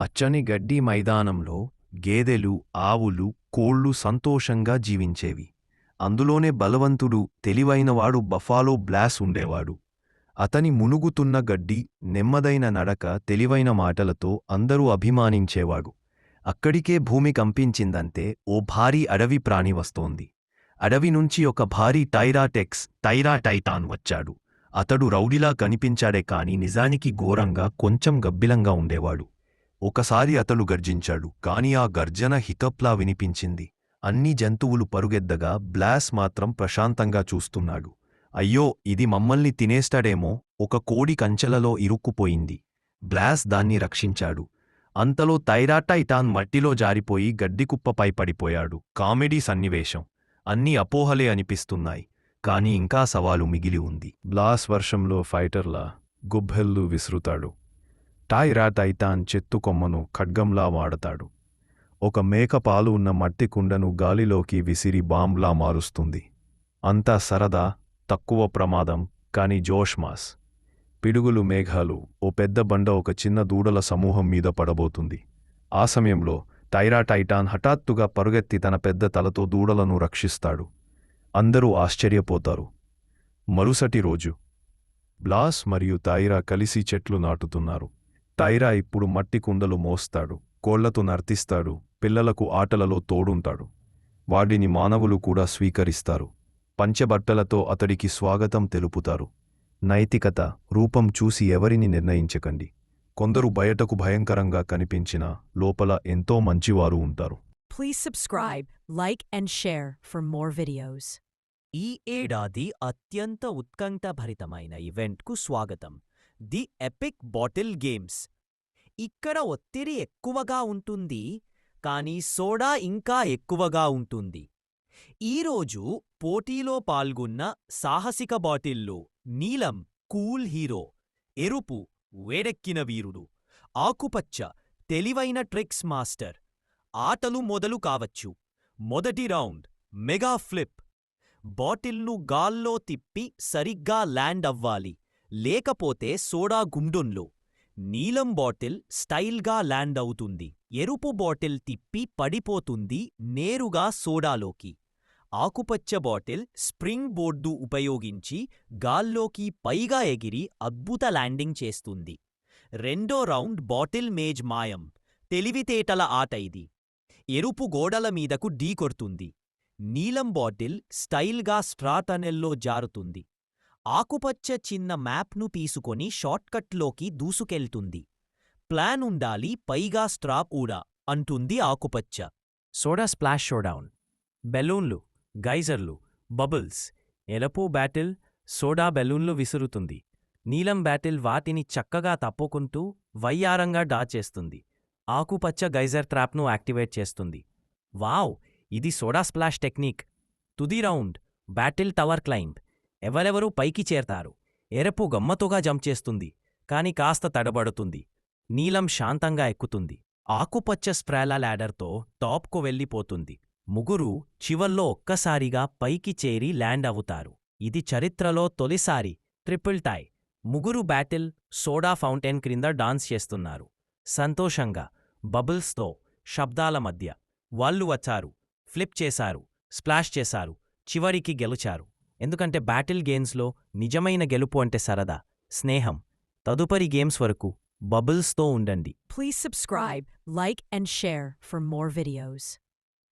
అచ్చని గడ్డి మైదానంలో గేదెలు, ఆవులు, కోళ్లు సంతోషంగా జీవించేవి. అందులోనే బలవంతుడు, తెలివైనవాడు బఫాలో బ్లాస్ ఉండేవాడు. అతని మునుగుతున్న గడ్డి, నెమ్మదైన నడక, తెలివైన మాటలతో అందరూ అభిమానించేవాడు. అక్కడికే భూమి కంపించిందంతే ఓ భారీ అడవి ప్రాణి వస్తోంది. అడవి నుంచి ఒక భారీ టైటాన్ వచ్చాడు. అతడు రౌడీలా కనిపించాడే కాని నిజానికి ఘోరంగా కొంచెం గబ్బిలంగా ఉండేవాడు. ఒకసారి అతడు గర్జించాడు, కాని ఆ గర్జన హికప్లా వినిపించింది. అన్ని జంతువులు పరుగెద్దగా బ్లాస్ మాత్రం ప్రశాంతంగా చూస్తున్నాడు. అయ్యో, ఇది మమ్మల్ని తినేస్తాడేమో. ఒక కోడి కంచెలలో ఇరుక్కుపోయింది. బ్లాస్ దాన్ని రక్షించాడు. అంతలో టైటాన్ మట్టిలో జారిపోయి గడ్డికుప్పపై పడిపోయాడు. కామెడీ సన్నివేశం. అన్నీ అపోహలే అనిపిస్తున్నాయి, కాని ఇంకా సవాలు మిగిలి ఉంది. బ్లాస్ వర్షంలో ఫైటర్లా గుబ్బెళ్ళు విసురుతాడు. టైటాన్ చెత్తుకొమ్మను ఖడ్గంలా వాడతాడు. ఒక మేక పాలు ఉన్న మట్టి కుండను గాలిలోకి విసిరి బాంబ్లా మారుస్తుంది. అంతా సరదా, తక్కువ ప్రమాదం, కాని జోష్మాస్. పిడుగులు, మేఘాలు, ఓ పెద్ద బండ ఒక చిన్న దూడల సమూహం మీద పడబోతుంది. ఆ సమయంలో టైటాన్ హఠాత్తుగా పరుగెత్తి తన పెద్ద తలతో దూడలను రక్షిస్తాడు. అందరూ ఆశ్చర్యపోతారు. మరుసటి రోజు బ్లాస్ మరియు టైరా కలిసి చెట్లు నాటుతున్నారు. టైరా ఇప్పుడు మట్టి కుండలు మోస్తాడు, కోళ్లతో నర్తిస్తాడు, పిల్లలకు ఆటలలో తోడుంటాడు. వాడిని మానవులు కూడా స్వీకరిస్తారు. పంచెబట్టలతో అతడికి స్వాగతం తెలుపుతారు. నైతికత, రూపం చూసి ఎవరిని నిర్ణయించకండి. కొందరు బయటకు భయంకరంగా కనిపించినా లోపల ఎంతో మంచివారు ఉంటారు. Please subscribe, like and share for more videos. ఈ ఏడాది అత్యంత ఉత్కంఠభరితమైన ఈవెంట్కు స్వాగతం, ది ఎపిక్ బాటిల్ గేమ్స్. ఇక్కడ ఒత్తిడి ఎక్కువగా ఉంటుంది, కానీ సోడా ఇంకా ఎక్కువగా ఉంటుంది. ఈరోజు పోటీలో పాల్గొన్న సాహసిక బాటిల్లో నీలం కూల్ హీరో, ఎరుపు వేడెక్కిన వీరుడు, ఆకుపచ్చ తెలివైన ట్రిక్స్ మాస్టర్. ఆటలు మొదలు కావచ్చు. మొదటి రౌండ్ మెగా ఫ్లిప్. బాటిల్ను గాల్లో తిప్పి సరిగ్గా ల్యాండ్ అవ్వాలి, లేకపోతే సోడా గుండున్లో. నీలం బాటిల్ స్టైల్గా ల్యాండ్ అవుతుంది. ఎరుపు బాటిల్ తిప్పి పడిపోతుంది నేరుగా సోడాలోకి. ఆకుపచ్చ బాటిల్ స్ప్రింగ్ బోర్డు ఉపయోగించి గాల్లోకి పైగా ఎగిరి అద్భుత ల్యాండింగ్ చేస్తుంది. రెండో రౌండ్ బాటిల్ మేజ్ మాయం, తెలివితేటల ఆట ఇది. ఎరుపు గోడల మీదకు ఢీకొడుతుంది. నీలం బాటిల్ స్టైల్గా స్ట్రా టనెల్లో జారుతుంది. ఆకుపచ్చ చిన్న మ్యాప్ను తీసుకొని షార్ట్కట్లోకి దూసుకెళ్తుంది. ప్లాన్ ఉండాలి, పైగా స్ట్రా కూడా అంటుంది ఆకుపచ్చ. Soda splash showdown. బెలూన్లు, గైజర్లు, బబుల్స్. ఎరుపు బ్యాటిల్ సోడా బెలూన్లు విసురుతుంది. నీలం బ్యాటిల్ వాటిని చక్కగా తప్పుకుంటూ వయ్యారంగా డాచేస్తుంది. ఆకుపచ్చ గైజర్ ట్రాప్ను యాక్టివేట్ చేస్తుంది. వావ్, ఇది సోడా స్ప్లాష్ టెక్నిక్. తుది రౌండ్ బ్యాటిల్ టవర్ క్లైంబ్. ఎవరెవరూ పైకి చేరతారు. ఎరుపు గమ్మతుగా జంప్ చేస్తుంది, కాని కాస్త తడబడుతుంది. నీలం శాంతంగా ఎక్కుతుంది. ఆకుపచ్చ స్ప్రాలా ల్యాడర్తో టాప్కు వెళ్ళిపోతుంది. ముగ్గురు చివర్లో ఒక్కసారిగా పైకి చేరి ల్యాండ్ అవుతారు. ఇది చరిత్రలో తొలిసారి ట్రిపుల్ టై. ముగ్గురు బ్యాటిల్ సోడా ఫౌంటైన్ క్రింద డాన్స్ చేస్తున్నారు. సంతోషంగా, బబుల్స్తో, శబ్దాల మధ్య. వాళ్ళు వచ్చారు, ఫ్లిప్ చేశారు, స్ప్లాష్ చేశారు, చివరికి గెలిచారు. ఎందుకంటే బ్యాటిల్ గేమ్స్లో నిజమైన గెలుపు అంటే సరదా, స్నేహం. తదుపరి గేమ్స్ వరకు బబుల్స్తో ఉండండి. Please subscribe, like and share for more videos.